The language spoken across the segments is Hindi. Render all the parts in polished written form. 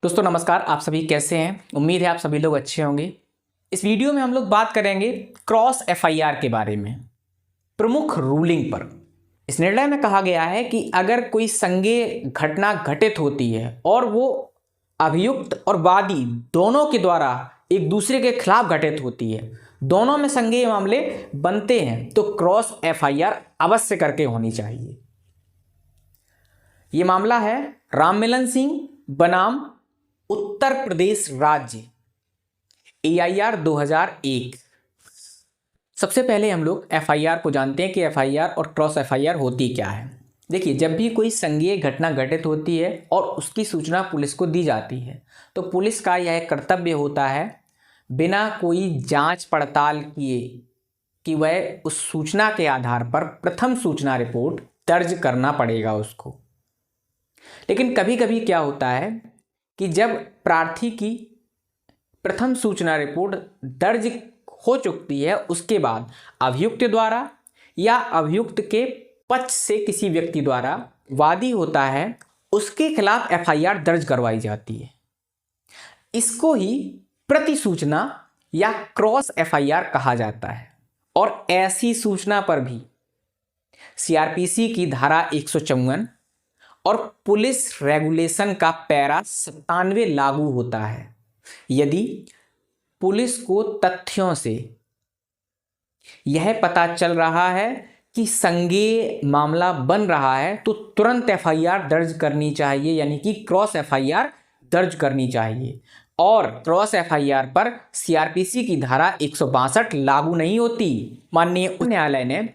दोस्तों नमस्कार, आप सभी कैसे हैं। उम्मीद है आप सभी लोग अच्छे होंगे। इस वीडियो में हम लोग बात करेंगे क्रॉस एफआईआर के बारे में, प्रमुख रूलिंग पर। इस निर्णय में कहा गया है कि अगर कोई संज्ञेय घटना घटित होती है और वो अभियुक्त और वादी दोनों के द्वारा एक दूसरे के खिलाफ घटित होती है, दोनों में संज्ञेय मामले बनते हैं, तो क्रॉस एफआईआर अवश्य करके होनी चाहिए। ये मामला है राममिलन सिंह बनाम उत्तर प्रदेश राज्य, AIR 2001। सबसे पहले हम लोग एफआईआर को जानते हैं कि एफआईआर और क्रॉस एफआईआर होती क्या है। देखिए, जब भी कोई संज्ञेय घटना घटित होती है और उसकी सूचना पुलिस को दी जाती है, तो पुलिस का यह कर्तव्य होता है बिना कोई जांच पड़ताल किए कि वह उस सूचना के आधार पर प्रथम सूचना रिपोर्ट दर्ज करना पड़ेगा उसको। लेकिन कभी कभी क्या होता है कि जब प्रार्थी की प्रथम सूचना रिपोर्ट दर्ज हो चुकी है, उसके बाद अभियुक्त द्वारा या अभियुक्त के पक्ष से किसी व्यक्ति द्वारा वादी होता है, उसके खिलाफ एफआईआर दर्ज करवाई जाती है। इसको ही प्रति सूचना या क्रॉस एफआईआर कहा जाता है। और ऐसी सूचना पर भी CRPC की धारा 154 और पुलिस रेगुलेशन का पैरा 97 लागू होता है। यदि पुलिस को तथ्यों से यह पता चल रहा है कि संज्ञेय मामला बन रहा है, तो तुरंत एफआईआर दर्ज करनी चाहिए, यानी कि क्रॉस एफआईआर दर्ज करनी चाहिए। और क्रॉस एफआईआर पर CRPC की धारा 162 लागू नहीं होती। माननीय उच्च न्यायालय ने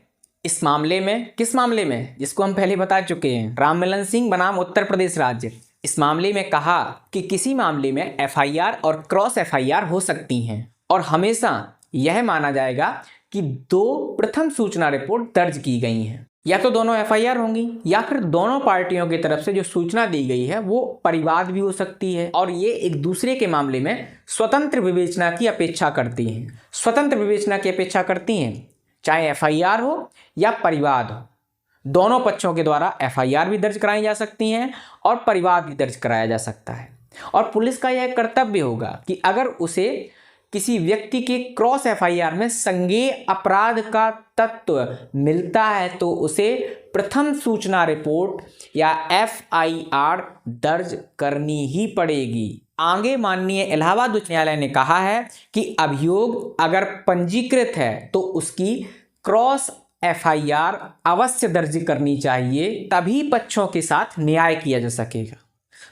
इस मामले में, किस मामले में, जिसको हम पहले बता चुके हैं, राममिलन सिंह बनाम उत्तर प्रदेश राज्य, इस मामले में कहा कि किसी मामले में एफआईआर और क्रॉस एफआईआर हो सकती हैं और हमेशा यह माना जाएगा कि दो प्रथम सूचना रिपोर्ट दर्ज की गई हैं। या तो दोनों एफआईआर होंगी या फिर दोनों पार्टियों की तरफ से जो सूचना दी गई है वो परिवाद भी हो सकती है, और ये एक दूसरे के मामले में स्वतंत्र विवेचना की अपेक्षा करती हैं। स्वतंत्र विवेचना की अपेक्षा करती हैं, चाहे एफआईआर हो या परिवाद हो। दोनों पक्षों के द्वारा एफआईआर भी दर्ज कराई जा सकती हैं और परिवाद भी दर्ज कराया जा सकता है। और पुलिस का यह कर्तव्य होगा कि अगर उसे किसी व्यक्ति के क्रॉस एफआईआर में संज्ञेय अपराध का तत्व मिलता है, तो उसे प्रथम सूचना रिपोर्ट या एफआईआर दर्ज करनी ही पड़ेगी। आगे माननीय इलाहाबाद उच्च न्यायालय ने कहा है कि अभियोग अगर पंजीकृत है तो उसकी क्रॉस एफआईआर अवश्य दर्ज करनी चाहिए, तभी पक्षों के साथ न्याय किया जा सकेगा।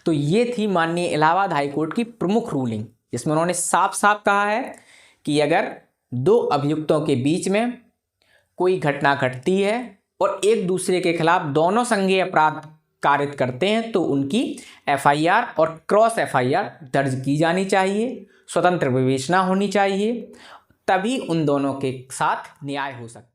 तो ये थी माननीय इलाहाबाद हाईकोर्ट की प्रमुख रूलिंग, जिसमें उन्होंने साफ साफ कहा है कि अगर दो अभियुक्तों के बीच में कोई घटना घटती है और एक दूसरे के खिलाफ दोनों संज्ञेय अपराध कारित करते हैं, तो उनकी एफआईआर और क्रॉस एफआईआर दर्ज की जानी चाहिए, स्वतंत्र विवेचना होनी चाहिए, तभी उन दोनों के साथ न्याय हो सकता है।